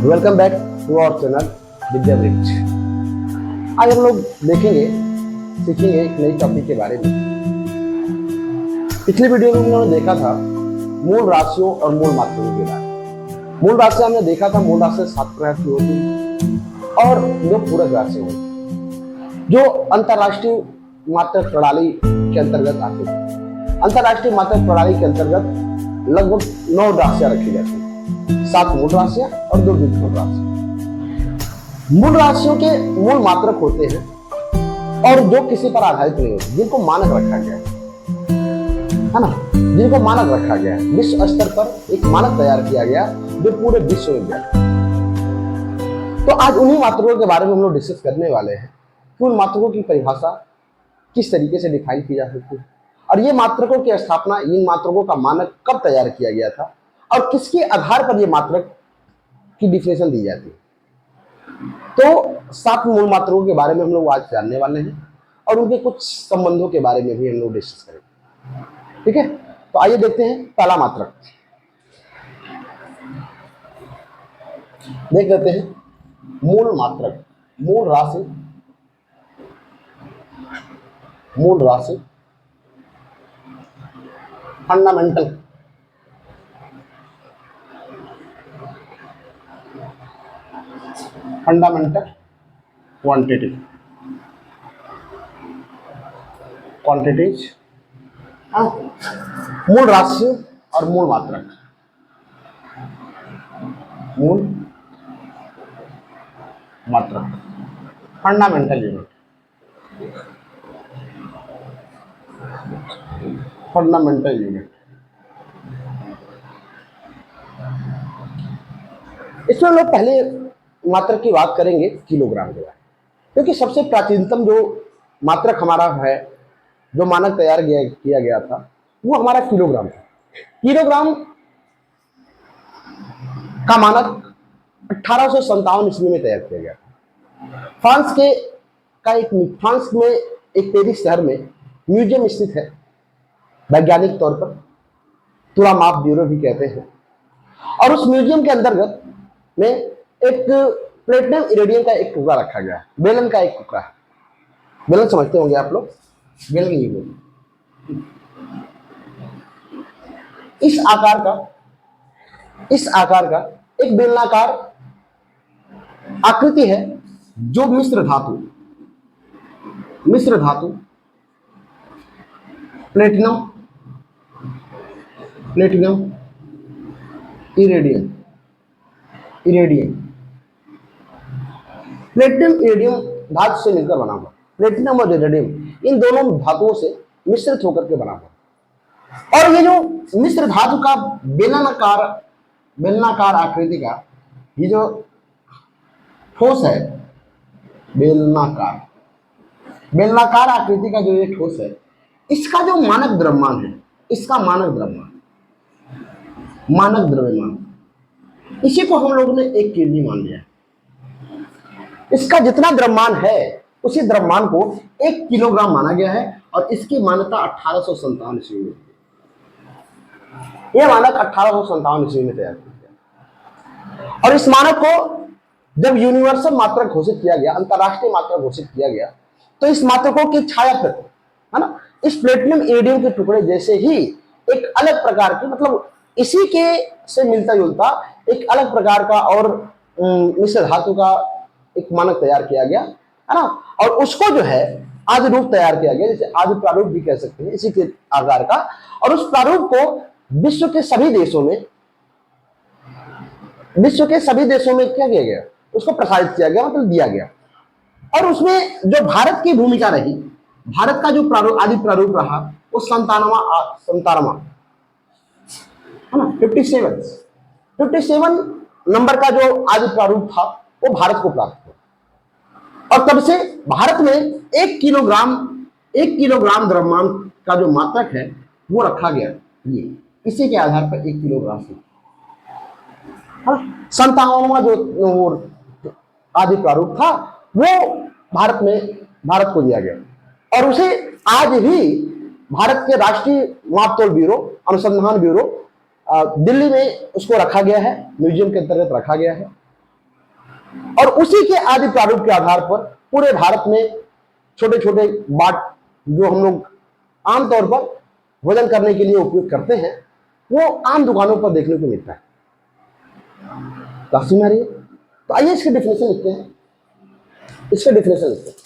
Welcome back to our channel Vidya Vriksh. आज हम लोग सीखेंगे एक नई टॉपिक के बारे में। पिछली वीडियो में हम लोगों ने देखा था मूल राशियों और मूल मात्राओं के बारे में। मूल राशि हमने देखा था, मूल राशि 7 प्रकार की होती है और जो पूरक राशि होती जो अंतरराष्ट्रीय मात्रक प्रणाली के अंतर्गत आती है। अंतरराष्ट्रीय मात्रक प्रणाली के अंतर्गत लगभग 9 राशियां रखी जाती है, 7 मूल राशियां और 2 विषम राशियां। मूल राशियों के मूल मात्रक होते हैं और जो किसी पर आधारित नहीं होते, जिनको मानक रखा गया है ना, जिनको मानक रखा गया है। विश्व स्तर पर एक मानक तैयार किया गया जो पूरे विश्व में गया। तो आज उन्हीं मात्रकों के बारे में हम लोग डिस्कस करने वाले हैं कि उन मात्रकों की परिभाषा किस तरीके से डिफाइन की जा सकती है और ये मात्रकों की स्थापना, इन मात्रकों का मानक कब तैयार किया गया था और किसके आधार पर ये मात्रक की डिफिनेशन दी जाती है। तो 7 मूल मात्रकों के बारे में हम लोग आज जानने वाले हैं और उनके कुछ संबंधों के बारे में भी हम लोग डिस्कस करेंगे। ठीक है, तो आइए देखते हैं पहला मात्रक। देख लेते हैं मूल मात्रक। मूल राशि, मूल राशि, फंडामेंटल, फंडामेंटल क्वांटिटी, क्वांटिटीज, मूल राशि और मूल मात्रक। मूल मात्रक, फंडामेंटल यूनिट, फंडामेंटल यूनिट। इसमें हम लोग पहले मात्रक की बात करेंगे किलोग्राम के बारे में, क्योंकि सबसे प्राचीनतम जो मात्रक हमारा है, जो मानक तैयार किया गया था, वो हमारा किलोग्राम था। किलोग्राम का मानक 1857 ईस्वी में तैयार किया गया था। फ्रांस में एक पेरिस शहर में म्यूजियम स्थित है, वैज्ञानिक तौर पर तुला माप ब्यूरो भी कहते हैं। और उस म्यूजियम के अंतर्गत में एक प्लेटिनम इरेडियम का एक टुकड़ा रखा गया है, बेलन का एक टुकड़ा है। बेलन समझते होंगे आप लोग, बेलन ही बोलते। इस आकार का एक बेलनाकार आकृति है जो मिश्र धातु प्लेटिनम इरेडियम प्लेटिनम इरेडियम धातु से मिलकर बना हुआ। प्लेटिनम और इरेडियम इन दोनों धातुओं से मिश्रित होकर के बना हुआ। और ये जो मिश्र धातु का बेलनाकार आकृति का ये जो ठोस है, बेलनाकार आकृति का जो ये ठोस है, इसका जो मानक द्रव्यमान है, इसका मानक द्रव्यमान, इसी को हम लोगों ने 1 kg मान लिया। इसका जितना द्रव्यमान है उसी द्रव्यमान को 1 किलोग्राम माना गया है और इसकी मान्यता 1857 ईस्वी में। यह मानक 1857 ईस्वी में तैयार किया गया और इस मानक को जब यूनिवर्सल मात्रक घोषित किया गया, अंतरराष्ट्रीय मात्रक घोषित किया गया, तो इस मात्रकों की छाया फिर है ना, इस प्लेटिनम इरेडियम के टुकड़े जैसे ही एक अलग प्रकार की, मतलब इसी के से मिलता जुलता एक अलग प्रकार का और मिश्र धातु का एक मानक तैयार किया गया है ना। और उसको जो है आदि रूप तैयार किया गया, जैसे आदि प्रारूप भी कह सकते हैं, इसी के आकार का। और उस प्रारूप को विश्व के सभी देशों में क्या किया गया, उसको प्रसारित किया गया, मतलब दिया गया। और उसमें जो भारत की भूमिका रही, भारत का जो आदि प्रारूप रहा, वो 57 है ना, 57 नंबर का जो आदि प्रारूप था वो भारत को प्राप्त हुआ। और तब से भारत में 1 किलोग्राम द्रव्यमान का जो मात्रक है वो रखा गया। ये इसी के आधार पर 1 किलोग्राम से 57वां जो आदि प्रारूप था वो भारत को दिया गया और उसे आज भी भारत के राष्ट्रीय मापतोल ब्यूरो, अनुसंधान ब्यूरो दिल्ली में उसको रखा गया है, म्यूजियम के अंतर्गत रखा गया है। और उसी के आदि प्रारूप के आधार पर पूरे भारत में छोटे छोटे बाट जो हम लोग आमतौर पर वजन करने के लिए उपयोग करते हैं, वो आम दुकानों पर देखने को मिलता है। काफी मारिए। तो आइए इसके डेफिनेशन लिखते हैं। इसके डेफिनेशन लिखते हैं।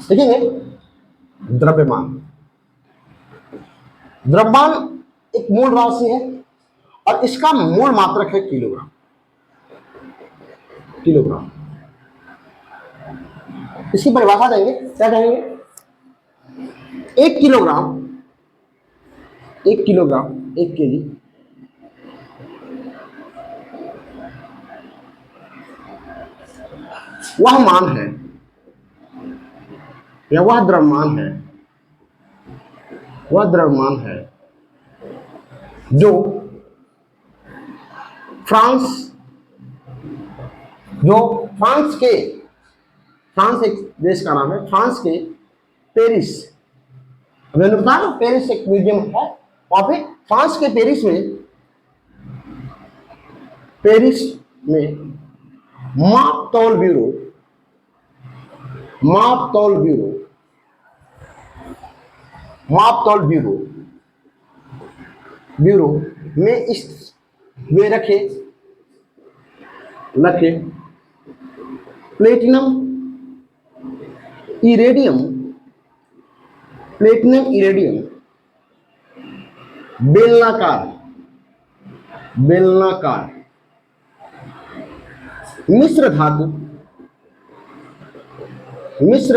देखेंगे द्रव्यमान। द्रव्यमान एक मूल राशि है और इसका मूल मात्रक है किलोग्राम। किलोग्राम इसकी परिभाषा देंगे, क्या कहेंगे? 1 किलोग्राम, 1 किलोग्राम, 1 केजी वह मान है या वह द्रव्यमान है, वह द्रव्यमान है जो फ्रांस एक देश का नाम है, फ्रांस के पेरिस, मैंने बताया पेरिस एक म्यूजियम है वहां पे, फ्रांस के पेरिस में मापतौल ब्यूरो में इस वे रखे प्लेटिनम इरेडियम बेलनाकार मिश्र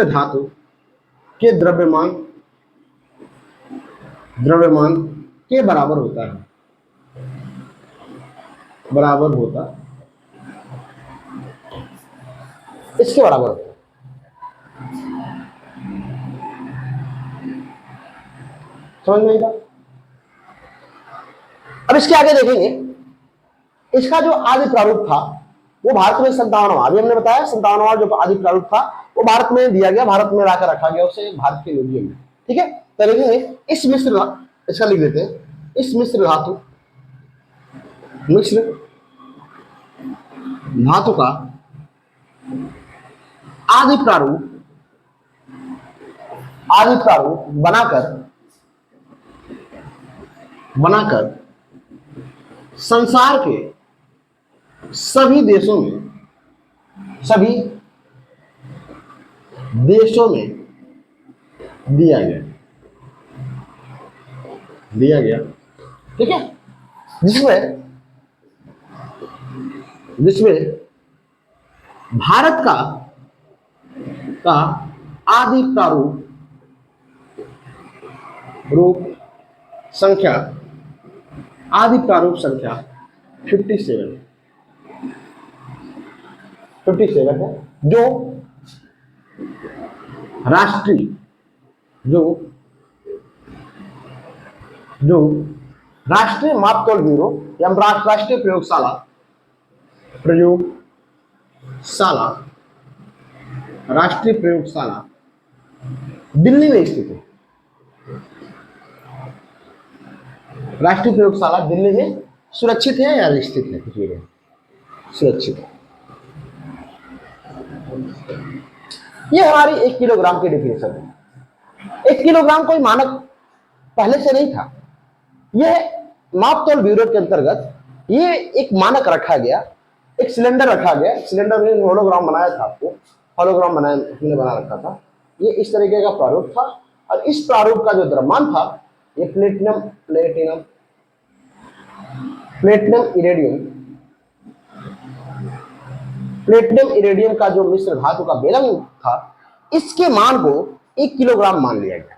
धातु के द्रव्यमान के बराबर होता है, इसके बराबर होता है। समझ में आएगा? अब इसके आगे देखेंगे, इसका जो आदि प्रारूप था वो भारत में 57वां, अभी हमने बताया 57वां जो आदि प्रारूप था वो भारत में दिया गया, भारत में लाकर रखा गया उसे भारत के म्यूजियम में। ठीक है, तो देखेंगे इस इसका लिख देते हैं, इस मिश्र धातु का आदि प्रारूप बनाकर संसार के सभी देशों में दिया गया। ठीक है, जिसमें भारत का आदि प्रारूप संख्या 57 है, जो राष्ट्रीय मापतौल ब्यूरो या राष्ट्रीय प्रयोगशाला राष्ट्रीय प्रयोगशाला दिल्ली में स्थित है। राष्ट्रीय प्रयोगशाला दिल्ली में सुरक्षित है या स्थित है? कुछ भी सुरक्षित है। ये हमारी 1 किलोग्राम की डेफिनेशन है। 1 किलोग्राम कोई मानक पहले से नहीं था, यह मापतौल ब्यूरो के अंतर्गत ये एक मानक रखा गया, एक सिलेंडर रखा गया। सिलेंडर में होलोग्राम बनाया था, आपको होलोग्राम हमने बना रखा था। ये इस तरीके का प्रारूप था और इस प्रारूप का जो द्रव्यमान था ये प्लेटिनम इरेडियम का जो मिश्र धातु का बेलन था, इसके मान को 1 किलोग्राम मान लिया गया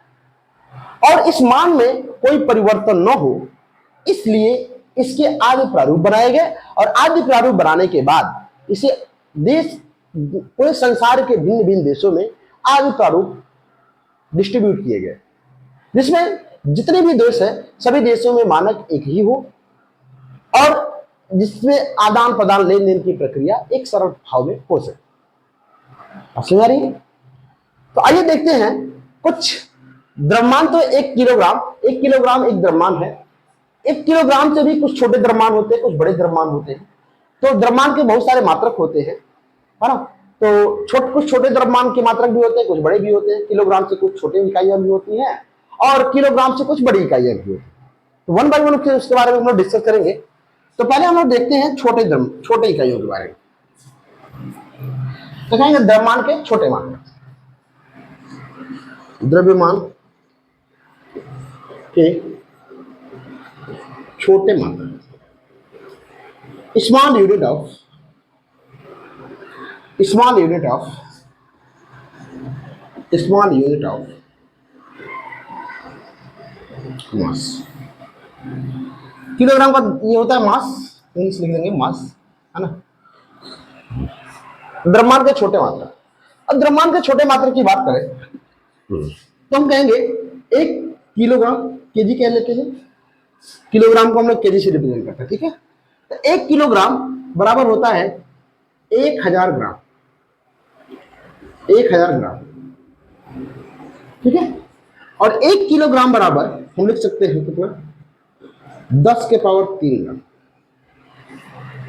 और इस मान में कोई परिवर्तन न हो इसलिए इसके आदि प्रारूप बनाए गए और आदि प्रारूप बनाने के बाद इसे पूरे संसार के भिन्न भिन्न देशों में आदि प्रारूप डिस्ट्रीब्यूट किए गए, जिसमें जितने भी देश हैं सभी देशों में मानक एक ही हो और जिसमें आदान प्रदान लेन देन की प्रक्रिया एक सरल भाव में हो सके। समझ आ रही है? तो आइए देखते हैं कुछ द्रव्यमान। तो 1 किलोग्राम एक द्रव्यमान है 1 किलोग्राम से भी कुछ छोटे द्रव्यमान होते हैं, कुछ बड़े द्रव्यमान होते हैं। तो द्रव्यमान के बहुत सारे मात्रक होते हैं, है ना। तो कुछ छोटे द्रव्यमान के मात्रक भी होते हैं, कुछ बड़े भी होते हैं। किलोग्राम से कुछ छोटी इकाइयां भी होती हैं और किलोग्राम से कुछ बड़ी इकाइयां भी होती हैं। तो वन बाय वन उसके बारे में हम लोग डिस्कस करेंगे। तो पहले हम लोग देखते हैं छोटे इकाइयों के बारे में। तो कहेंगे द्रव्यमान के छोटे मात्रक, द्रव्यमान के छोटे मात्रक, small unit of mass. Kilogram का ये होता है मास, इंग्लिश लिख देंगे मास, है ना। द्रव्यमान के छोटे मात्रक। अब द्रव्यमान के छोटे मात्रक की बात करें तो हम कहेंगे 1 किलोग्राम, केजी कह लेते हैं। किलोग्राम को हम लोग केजी से रिप्रेजेंट करते हैं, ठीक है। तो 1 किलोग्राम बराबर होता है 1000 ग्राम, 1000 ग्राम, ठीक है। और 1 किलोग्राम बराबर हम लिख सकते हैं कितना, 10 के पावर 3 ग्राम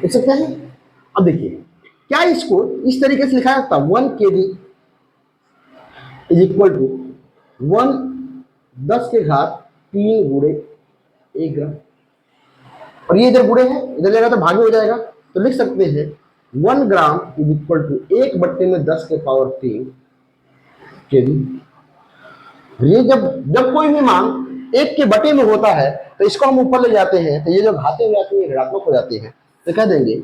लिख सकते हैं। अब देखिए क्या इसको इस तरीके से लिखा जाता है, 1 केजी इज इक्वल टू 1 10 के घात 3 गुणे 1 ग्राम। और ये इधर गुणे है, इधर जाएगा तो भागे हो जाएगा, तो लिख सकते हैं 1 ग्राम इज इक्वल टू 1 बट्टे में 10 के पावर 3 केजी। ये जब कोई भी मान 1 के बटे में होता है तो इसको हम ऊपर ले जाते हैं, तो ये जो घाते हो जाती है ऋणात्मक हो जाती है, तो कह देंगे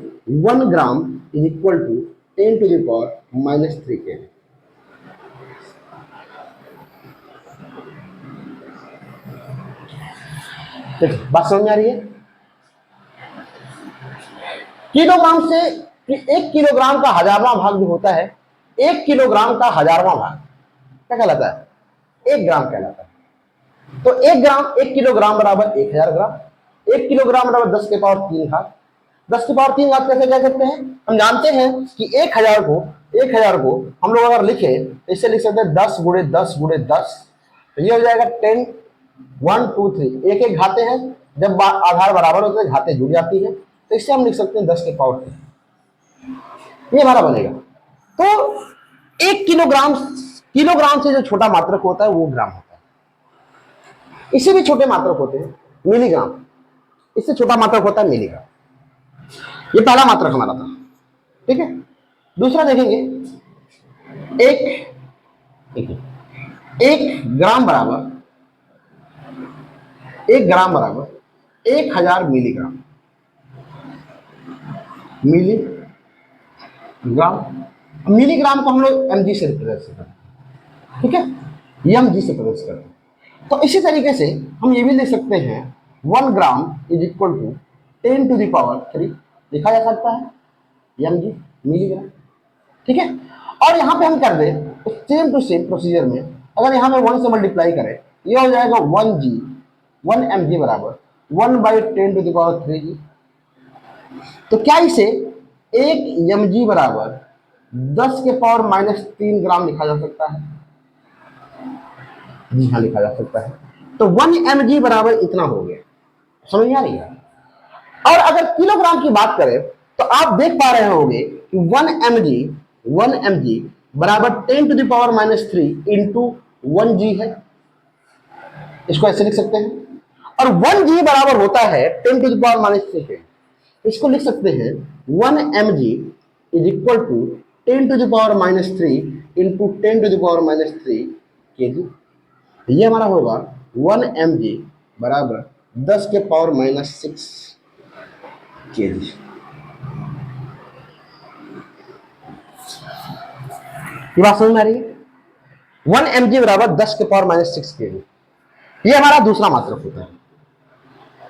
1 gram is equal to 10 to the power -3 KG. बात समझ में आ रही है। किलोग्राम से 1 किलोग्राम का 1000वां भाग जो होता है, 1 किलोग्राम का 1000वां भाग क्या कहलाता है, 1 ग्राम कहलाता है। तो 1 किलोग्राम बराबर 1000 ग्राम, 1 किलोग्राम बराबर 10 के पावर 3 घात। 10 के पावर 3 घात कैसे कह सकते हैं, हम जानते हैं कि 1000 को हम लोग अगर लिखे तो इससे लिख सकते हैं 10 गुणे 10 गुणे 10, तो ये हो जाएगा 10 1 2 3। एक एक घाते हैं, जब आधार बराबर होते हैं घाते जुड़ जाती है, तो इससे हम लिख सकते हैं 10 के पावर 3, ये हमारा बनेगा। तो 1 किलोग्राम से जो छोटा मात्रक होता है वो ग्राम होता है। इससे भी छोटे मात्रक होते हैं मिलीग्राम, इससे छोटा मात्रक होता है मिलीग्राम। ये पहला मात्रक हमारा था, ठीक है। दूसरा देखेंगे, एक ग्राम बराबर 1000 मिलीग्राम। मिलीग्राम को हम लोग mg से रिप्रेजेंट करते हैं, ठीक है, mg से प्रदर्शित करते हैं। तो इसी तरीके से हम ये भी लिख सकते हैं 1 gram is equal to 10 to the power 3 लिखा जा सकता है, mg मिलीग्राम, ठीक है। और यहाँ पे हम कर दें सेम टू सेम प्रोसीजर में, अगर यहाँ पे 1 से मल्टीप्लाई करें, ये हो जाएगा 1 mg बराबर 1/10 टू द पावर 3g। तो क्या इसे 1 mg बराबर 10 के पावर -3 ग्राम लिखा जा सकता है, जी हाँ लिखा जा सकता है। तो 1 mg बराबर इतना हो गया, समझ में आ रही है। और अगर किलोग्राम की बात करें तो आप देख पा रहे होंगे कि 1 mg बराबर 10 to the power -3 into 1g है, इसको ऐसे लिख सकते हैं। और 1g बराबर होता है 10 टू द पावर -3 के, इसको लिख सकते हैं 1 mg is equal to 10 to the power -3 इंटू 10 टू द पावर -3 केजी। ये हमारा होगा 1 mg बराबर 10 के पावर -6 केजी। ये बात समझ में आ रही है, 1 mg बराबर 10 के पावर -6 केजी। ये हमारा दूसरा मात्रक होता है,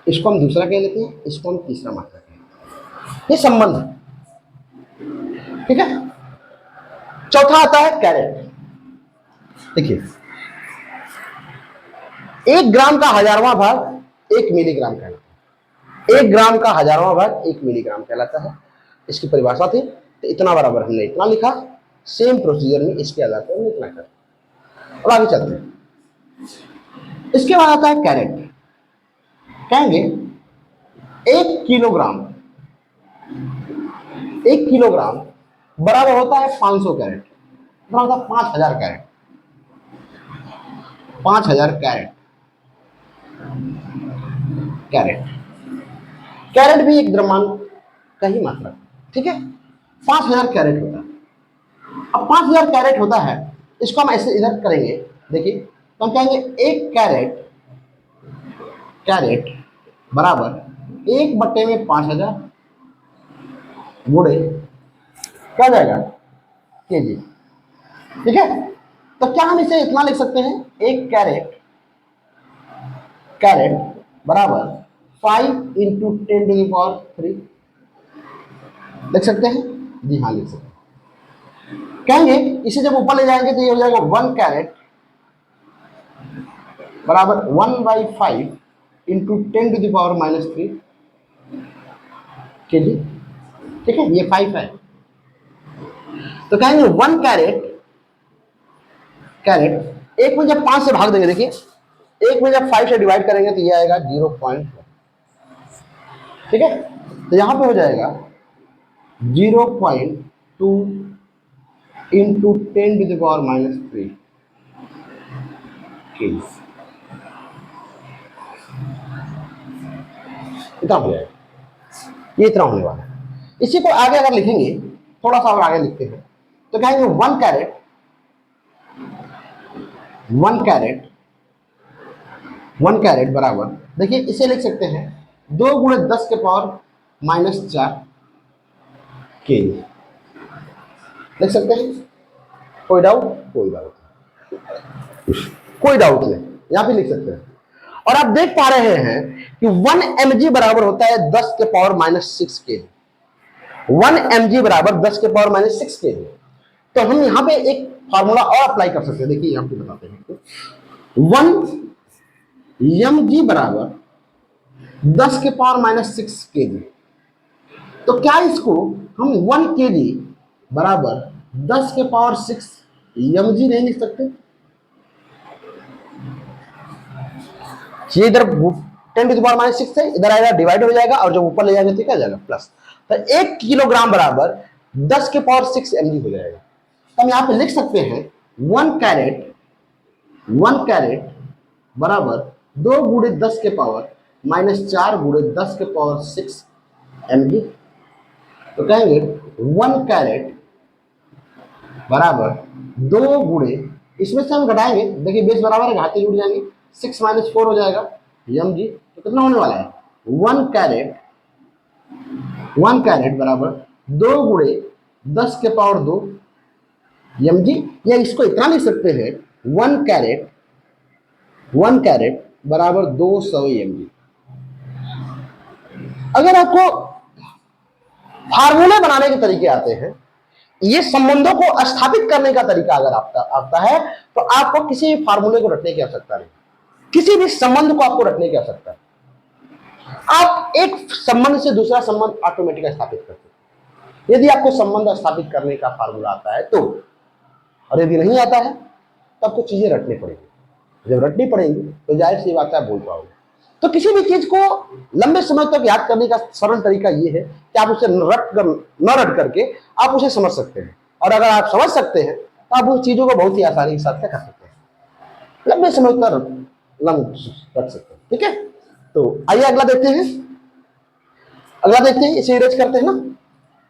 इसको हम दूसरा कह लेते हैं, इसको हम तीसरा मात्रक कहते हैं। ये संबंध है, ठीक है। चौथा आता है कैरेट। देखिए 1 ग्राम का 1000वां भाग 1 मिलीग्राम कहलाता है, 1 ग्राम का 1000वां भाग 1 मिलीग्राम कहलाता है। इसकी परिभाषा थी, तो इतना बराबर हमने इतना लिखा, सेम प्रोसीजर में इसके आधार पर हम इतना करें। और आगे चलते हैं, इसके बाद आता है कैरेट। कहेंगे एक किलोग्राम बराबर होता है 500 कैरेट, कितना होता है 5000 कैरेट। 5000 कैरेट, कैरेट कैरेट भी एक द्रव्यमान का ही मात्रा, ठीक है। 5000 कैरेट होता है। अब 5000 कैरेट होता है, इसको हम ऐसे इधर करेंगे, देखिए तो हम कहेंगे एक कैरेट, कैरेट बराबर 1/5000 गुणे क्या जाएगा केजी, ठीक है। तो क्या हम इसे इतना लिख सकते हैं, एक कैरेट, कैरेट बराबर 5 इंटू 10⁻³ लिख सकते हैं, जी हाँ लिख सकते हैं। कहेंगे इसे जब ऊपर ले जाएंगे तो ये हो जाएगा 1 कैरेट बराबर 1/5 इंटू 10⁻³ केजी, ठीक है, ये 5 है। तो कहेंगे 1 कैरेट, कैरेट एक में जब 5 से भाग देंगे, देखिए एक में जब 5 से डिवाइड करेंगे तो ये आएगा 0.1, ठीक है। तो यहां पे हो जाएगा 0.2 इंटू 10⁻³ केजी, इतना हो जाएगा, ये इतना होने वाला है। इसी को आगे अगर लिखेंगे, थोड़ा सा और आगे लिखते हैं, तो कहेंगे 1 कैरेट, 1 कैरेट, 1 कैरेट बराबर, देखिए इसे लिख सकते हैं 2 गुणे 10⁻⁻4 केजी लिख सकते हैं। कोई डाउट, कोई डाउट, कोई डाउट नहीं, यहां पे लिख सकते हैं। और आप देख पा रहे हैं कि 1 mg बराबर होता है 10⁻⁻6 केजी। 1 mg बराबर 10⁻⁻6 केजी। तो हम यहां पे एक फार्मूला और अप्लाई कर सकते हैं, देखिए यहां पे बताते हैं। 1 mg बराबर 10⁻⁻6 केजी। तो क्या इसको हम 1 केजी बराबर 10⁻6 mg नहीं लिख सकते? ये इधर 10⁻⁻6 है, इधर आएगा डिवाइड हो जाएगा, और जब ऊपर ले जाएंगे तो क्या जाएगा प्लस। तो 1 किलोग्राम बराबर 10⁻6 mg हो जाएगा। तो हम यहां पे लिख सकते हैं 1 कैरेट, 1 कैरेट बराबर 2 गुणे 10⁻⁻4 गुणे 10⁻6 mg। तो कहेंगे 1 कैरेट बराबर 2 गुणे, इसमें से हम घटाएंगे, देखिए बेस बराबर है, घाते जुड़ जाएंगे, 6 - 4 हो जाएगा mg। तो कितना होने वाला है 1 कैरेट, 1 कैरेट बराबर 2 गुणे 10⁻2 mg, या इसको इतना लिख सकते हैं 1 कैरेट, 1 कैरेट बराबर 200 mg। अगर आपको फार्मूले बनाने के तरीके आते हैं, ये संबंधों को स्थापित करने का तरीका अगर आता है, तो आपको किसी भी फार्मूले को रटने की आवश्यकता नहीं, किसी भी संबंध को आपको रटने की आवश्यकता है। आप एक संबंध से दूसरा संबंध ऑटोमेटिक स्थापित करते हैं, यदि आपको संबंध स्थापित करने का फार्मूला आता है तो। और यदि नहीं आता है तो आपको चीजें रटनी पड़ेगी, जब रटनी पड़ेगी तो जाहिर सी बात है आप बोल पाओगे। तो किसी भी चीज को लंबे समय तक याद करने का सरल तरीका ये है कि आप उसे न रट करके आप उसे समझ सकते हैं, और अगर आप समझ सकते हैं तो आप उन चीजों को बहुत ही आसानी के साथ क्या कर सकते हैं, लंबे समय तक रख सकते हैं, ठीक है। तो आइए अगला देखते हैं, अगला देखते हैं, इसे इरेज करते हैं ना।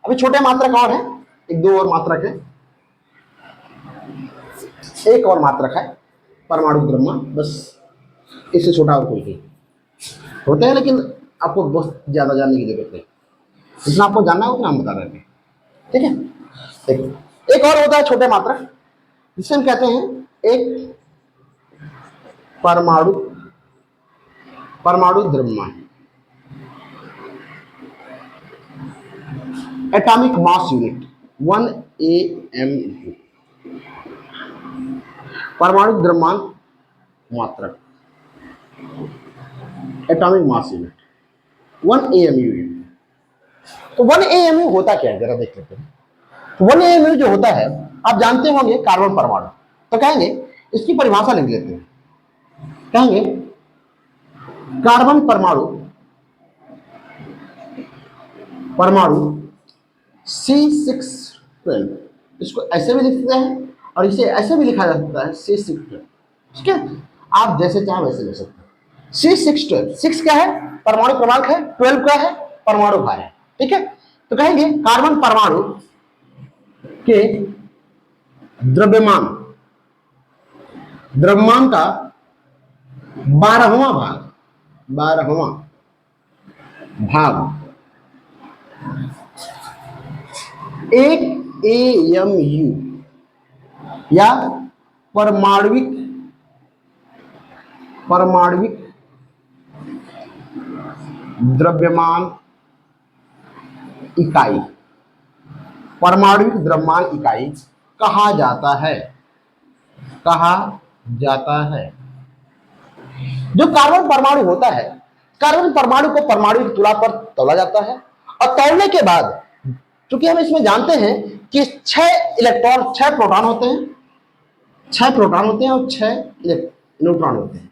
अभी छोटे मात्रक और है, एक दो और मात्रक है, एक और मात्रक है परमाणु द्रव्यमान, बस इससे छोटा और कोई नहीं होते हैं, लेकिन आपको बहुत ज्यादा जानने की जरूरत नहीं, जितना आपको जानना है उतना हम बता रहे हैं, ठीक है। एक और होता है छोटे मात्रक, जिसे हम कहते हैं एक परमाणु द्रव्यमान, एटॉमिक मास यूनिट 1 AMU, परमाणु द्रव्यमान मात्रक, एटॉमिक मास यूनिट 1 AMU। तो 1 AMU होता क्या है, जरा देख लेते हैं। 1 AMU जो होता है, आप जानते होंगे कार्बन परमाणु, तो कहेंगे इसकी परिभाषा लिख लेते हैं, कहेंगे कार्बन परमाणु परमाणु C612, इसको ऐसे भी लिखते हैं और इसे ऐसे भी लिखा जा सकता है C612। ठीक है, आप जैसे चाहें वैसे लिख सकते हैं। C612, 6 क्या है? परमाणु क्रमांक है। 12 क्या है? परमाणु भार है। ठीक है, तो कहेंगे कार्बन परमाणु के द्रव्यमान, द्रव्यमान का 12वां भाग, 12वां भाग 1 AMU या परमाणविक द्रव्यमान इकाई, परमाणविक द्रव्यमान इकाई कहा जाता है, कहा जाता है। जो कार्बन परमाणु होता है, कार्बन परमाणु को परमाणु की तुलना पर तौला जाता है और तौलने के बाद क्योंकि हम इसमें जानते हैं कि 6 इलेक्ट्रॉन 6 प्रोटॉन होते हैं, 6 प्रोटॉन होते हैं और 6 न्यूट्रॉन होते हैं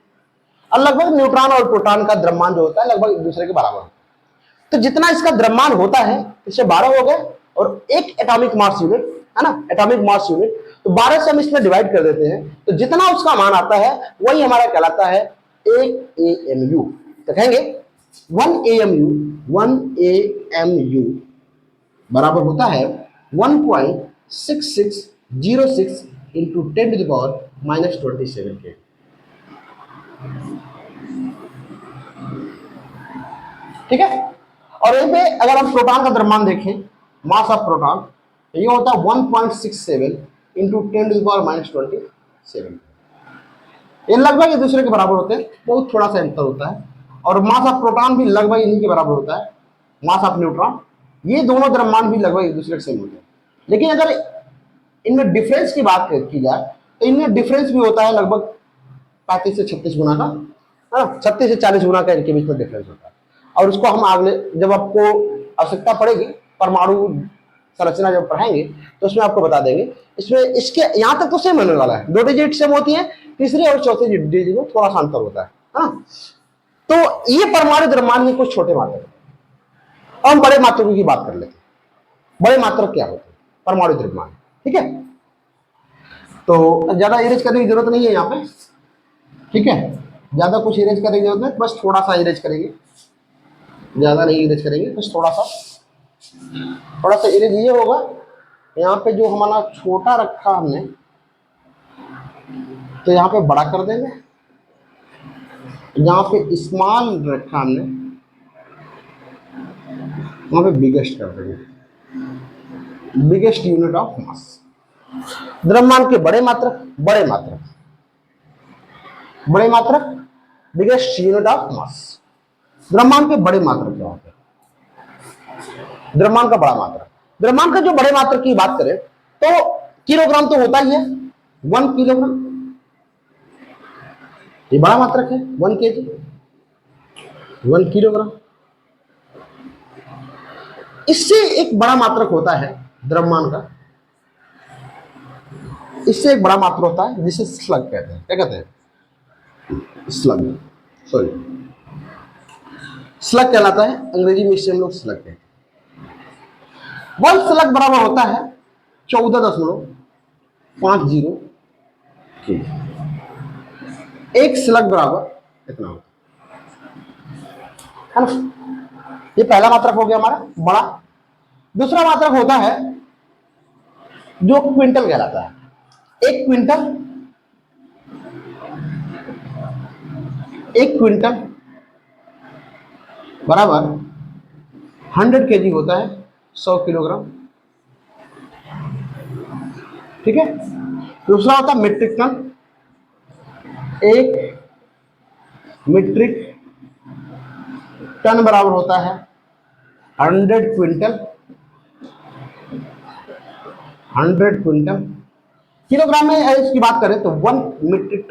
और लगभग न्यूट्रॉन और प्रोटॉन का द्रव्यमान जो होता है लगभग एक दूसरे के बराबर होता है। तो जितना इसका द्रव्यमान होता है इससे 12 हो गए और एक एटॉमिक मास यूनिट है ना, एटॉमिक मास यूनिट, तो 12 से हम इसमें डिवाइड कर देते हैं तो जितना उसका मान आता है वही हमारा कहलाता है 1 AMU। तो कहेंगे 1 AMU बराबर होता है 1.6606 इंटू 10⁻⁻27 के। ठीक है, और यहीं पे अगर हम प्रोटॉन का द्रव्यमान देखें, मास ऑफ प्रोटॉन, तो ये होता है 1.67 इंटू 10⁻⁻27। ये लगभग एक दूसरे के बराबर होते हैं, बहुत थोड़ा सा अंतर होता है। और मास ऑफ प्रोटॉन भी लगभग इन्हीं के बराबर होता है, मास ऑफ न्यूट्रॉन, ये दोनों द्रव्यमान भी लगभग एक दूसरे के सेम होते हैं। लेकिन अगर इनमें डिफरेंस की बात की जाए तो इनमें डिफरेंस भी होता है लगभग 35 से 36 गुना का, 36 से 40 गुना का इनके बीच में डिफरेंस होता है। और उसको हम आगे जब आपको आवश्यकता पड़ेगी परमाणु संरचना जब पढ़ाएंगे तो उसमें आपको बता देंगे। इसमें इसके यहाँ तक तो सेम होने वाला है, 2 डिजिट सेम होती है, तीसरे और चौथे डिजिट में थोड़ा सा अंतर होता है। तो ये परमाणु द्रव्यमान में कुछ छोटे मात्रक। अब हम बड़े मात्रकों की बात कर लेते हैं। बड़े मात्रक क्या होते हैं? परमाणु द्रव्यमान। ठीक है, तो ज्यादा इरेज करने की जरूरत नहीं है यहाँ पे। ठीक है, ज्यादा कुछ इरेज करने की जरूरत नहीं, बस थोड़ा सा इरेज करेंगे, ज्यादा नहीं इरेज करेंगे, बस थोड़ा सा इरेज ये होगा। यहाँ पे जो हमारा छोटा रखा हमने तो यहाँ पे बड़ा कर देंगे, यहाँ पे स्मॉल रखा हमने वहां पे बिगेस्ट कर देंगे, बिगेस्ट यूनिट ऑफ मास। द्रव्यमान के बड़े मात्रक बिगेस्ट यूनिट ऑफ मास। द्रव्यमान के बड़े मात्रक क्या होते हैं? द्रव्यमान का बड़ा मात्रक, द्रव्यमान का जो बड़े मात्रक की बात करें तो किलोग्राम तो होता ही है, 1 किलोग्राम, ये बड़ा मात्रक है। 1 kg, 1 किलोग्राम। इससे एक बड़ा मात्रक होता है द्रव्यमान का, इससे एक बड़ा मात्रक होता है जिसे स्लग कहते हैं। क्या कहते हैं? स्लग, सॉरी, स्लग कहलाता है, अंग्रेजी में इसे हम लोग स्लग कहते हैं। 1 स्लग बराबर होता है 14.50 kg। एक स्लग बराबर इतना होता है ना। ये पहला मात्रक हो गया हमारा बड़ा। दूसरा मात्रक होता है जो क्विंटल कहलाता है। एक क्विंटल बराबर 100 kg होता है, 100 किलोग्राम। ठीक है, दूसरा होता है मीट्रिक टन। एक मीट्रिक टन बराबर होता है 100 क्विंटल। 100 क्विंटल किलोग्राम में इसकी बात करें तो 1 मीट्रिक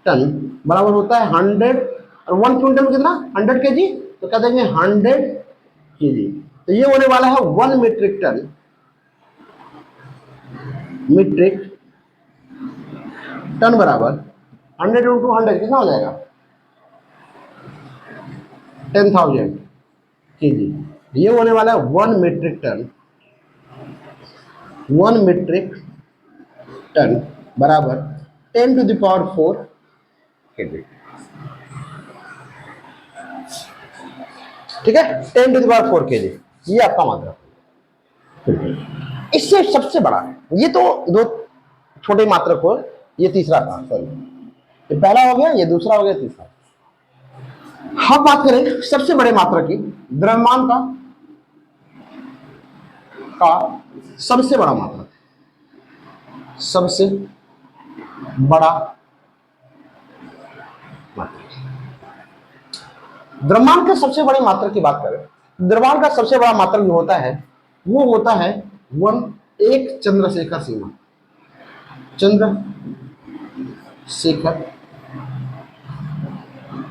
टन बराबर होता है 100, और 1 क्विंटल में कितना? 100 kg, तो कह देंगे 100 kg। तो ये होने वाला है 1 मीट्रिक टन बराबर 100 × 100 कितना हो जाएगा? 10,000 केजी, ये होने वाला है 1 मीट्रिक टन। 1 मीट्रिक टन बराबर 10⁴ केजी। ठीक है, 10⁴ केजी, ये आपका मात्रा। इससे सबसे बड़ा, ये तो दो छोटे मात्रक हो, ये तीसरा था, सॉरी, ये पहला हो गया, ये दूसरा हो गया, तीसरा। हम बात करें सबसे बड़े मात्रक की, द्रव्यमान का सबसे बड़ा मात्रक, सबसे बड़ा मात्रक। द्रव्यमान के सबसे बड़े मात्रक की बात करें, द्रव्यमान का सबसे बड़ा मात्रक जो होता है वो होता है एक चंद्रशेखर सीमा। चंद्रशेखर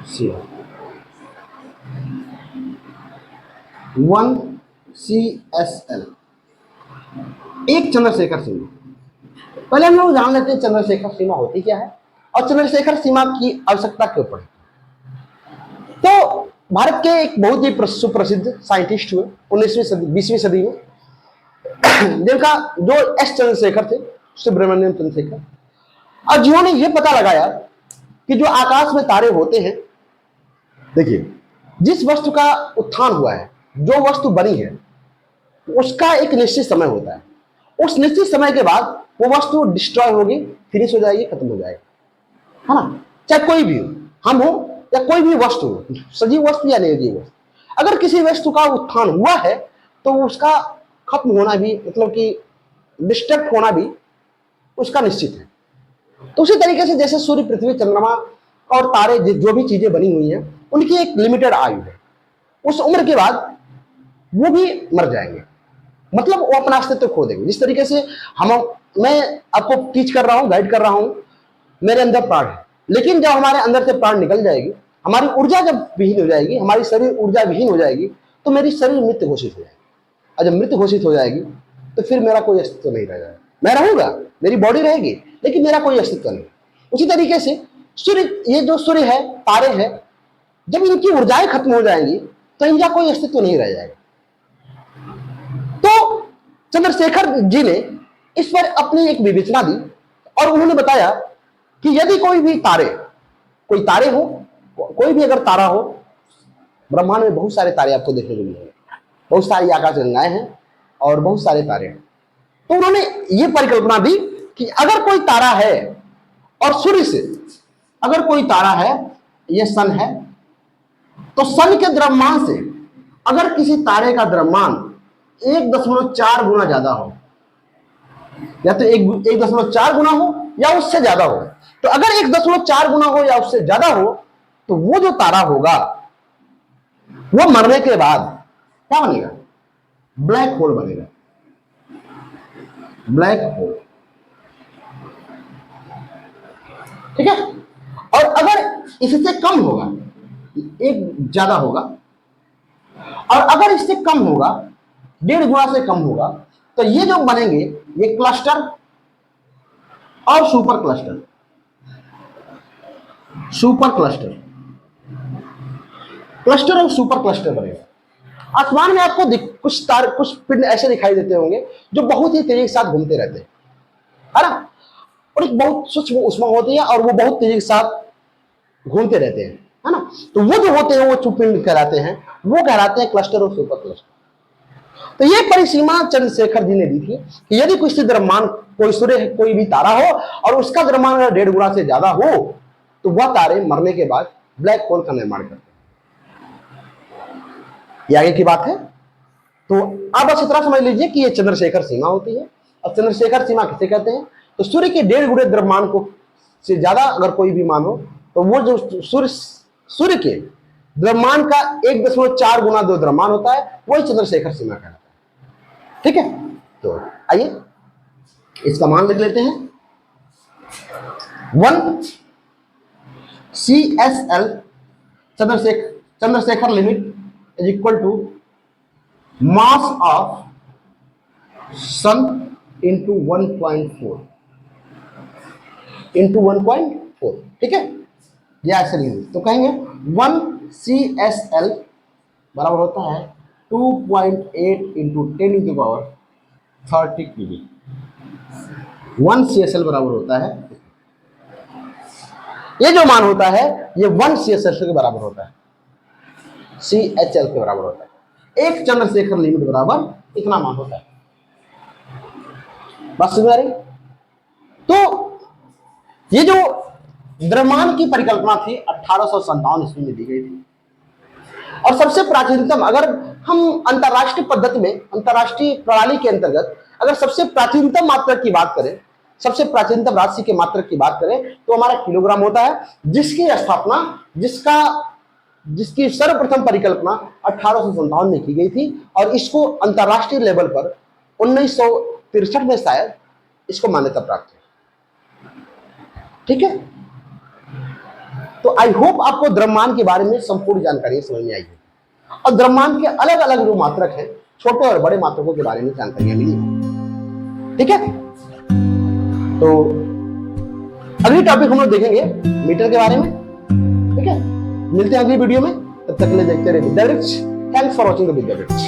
सीमा 1 CSL, एक चंद्रशेखर सीमा। पहले हम लोग जान लेते हैं चंद्रशेखर सीमा होती क्या है और चंद्रशेखर सीमा की आवश्यकता क्यों पड़ी। तो भारत के एक बहुत ही सुप्रसिद्ध साइंटिस्ट हुए 19वीं सदी 20वीं सदी में, जिनका जो एस चंद्रशेखर थे, सुब्रमण्यम चंद्रशेखर, और जिन्होंने ये पता लगाया कि जो आकाश में तारे होते हैं, देखिए जिस वस्तु का उत्थान हुआ है, जो वस्तु बनी है, उसका एक निश्चित समय होता है। उस निश्चित समय के बाद वो वस्तु डिस्ट्रॉय होगी, फिनिश हो जाएगी, खत्म हो जाएगी, है ना। चाहे कोई भी हो, हम हो या कोई भी वस्तु हो, सजीव वस्तु या निर्जीव वस्तु, अगर किसी वस्तु का उत्थान हुआ है तो उसका खत्म होना भी, मतलब कि डिस्ट्रक्ट होना भी उसका निश्चित है। तो उसी तरीके से जैसे सूर्य, पृथ्वी, चंद्रमा और तारे, जो भी चीजें बनी हुई हैं, उनकी एक लिमिटेड आयु है। उस उम्र के बाद वो भी मर जाएंगे, मतलब वो अपना अस्तित्व खो देंगे। जिस तरीके से मैं आपको टीच कर रहा हूं, गाइड कर रहा हूं, मेरे अंदर प्राण है, लेकिन जब हमारे अंदर से प्राण निकल जाएगी, हमारी ऊर्जा जब विहीन हो जाएगी, हमारी शरीर ऊर्जा विहीन हो जाएगी, तो मेरी शरीर मृत घोषित हो जाएगी। और जब मृत घोषित हो जाएगी तो फिर मेरा कोई अस्तित्व नहीं रह जाएगा। मैं रहूंगा, मेरी बॉडी रहेगी, लेकिन मेरा कोई अस्तित्व नहीं। उसी तरीके से सूर्य, ये जो सूर्य है, तारे हैं, जब इनकी ऊर्जाएं खत्म हो जाएंगी तो इनका कोई अस्तित्व नहीं रह जाएगा। तो चंद्रशेखर जी ने इस पर अपनी एक विवेचना दी और उन्होंने बताया कि यदि कोई तारे हो, कोई भी अगर तारा हो, ब्रह्मांड में बहुत सारे तारे आपको देखने को मिलेंगे, बहुत सारी आकाश गंगाएं हैं और बहुत सारे तारे हैं। तो उन्होंने ये परिकल्पना दी कि अगर कोई तारा है और सूर्य से अगर कोई तारा है, यह सन है, तो सन के द्रव्यमान से अगर किसी तारे का द्रव्यमान 1.4 गुना ज्यादा हो, या तो 1.4 गुना हो या उससे ज्यादा हो, तो अगर 1.4 गुना हो या उससे ज्यादा हो, तो वो जो तारा होगा वो मरने के बाद क्या बनेगा? ब्लैक होल बनेगा। ब्लैक होल, ठीक है। और अगर इससे कम होगा, एक ज्यादा होगा, और अगर इससे कम होगा, 1.5 गुना से कम होगा, तो ये जो बनेंगे ये क्लस्टर और super cluster. Super cluster, cluster और सुपर क्लस्टर बनेगा। आसमान में आपको कुछ पिंड ऐसे दिखाई देते होंगे जो बहुत ही तेजी के साथ घूमते रहते हैं, है ना, और एक बहुत सूक्ष्म ऊष्मा होती है और वो बहुत तेजी के साथ घूमते रहते हैं, है ना। तो वो जो होते हैं वो पिंड कहलाते हैं, वो कहलाते हैं क्लस्टर और सुपर क्लस्टर। तो ये परिसीमा चंद्रशेखर जी ने दी थी कि यदि कोई द्रव्यमान, कोई सूर्य, कोई भी तारा हो और उसका द्रव्यमान अगर 1.5 गुना से ज्यादा हो, तो वह तारे मरने के बाद ब्लैक होल का निर्माण करते हैं। ये आगे की बात है। तो आप बस इतना समझ लीजिए कि ये चंद्रशेखर सीमा होती है। और चंद्रशेखर सीमा किसे कहते हैं? तो सूर्य के 1.5 गुणे द्रव्यमान को से ज्यादा अगर कोई भी मान हो, तो वो जो सूर्य के द्रव्यमान का 1.4 गुना जो द्रव्यमान होता है, वही चंद्रशेखर सीमा कहलाता है। ठीक है, तो आइए इसका मान लिख लेते हैं। 1 CSL Chandrashekhar limit is equal to mass of sun into 1.4 into 1.4। ठीक है, ये ऐसे लिखेंगे तो कहेंगे 1 CSL बराबर होता है 2.8 इंटू 10⁻30 केवी। 1 CSL बराबर होता है, ये जो मान होता है ये 1 CSL के बराबर होता है, CHL के बराबर होता है। एक चंद्रशेखर लिमिट बराबर इतना मान होता है। बात समझ आ रही? तो ये जो द्रव्यमान की परिकल्पना थी 1857 ईस्वी में दी गई थी, और सबसे प्राचीनतम, अगर हम अंतरराष्ट्रीय पद्धति में, अंतरराष्ट्रीय प्रणाली के अंतर्गत अगर सबसे प्राचीनतम मात्रक की बात करें, सबसे प्राचीनतम राशि के मात्रक की बात करें तो हमारा किलोग्राम होता है, जिसकी स्थापना, जिसकी सर्वप्रथम परिकल्पना 1857 में की गई थी, और इसको अंतरराष्ट्रीय लेवल पर 1963 में शायद इसको मान्यता प्राप्त हुई। ठीक है, तो आई होप आपको द्रव्यमान के बारे में संपूर्ण जानकारी समझ में आई है, और द्रव्यमान के अलग अलग जो मात्रक हैं, छोटे और बड़े मात्रकों के बारे में जानकारियां मिली है। ठीक है, तो अगली टॉपिक हम लोग देखेंगे मीटर के बारे में। ठीक है, मिलते हैं अगली वीडियो में, तब तक के लिए देखते रहिए Vidyavriksh. Thanks for watching the विद्यावृक्ष।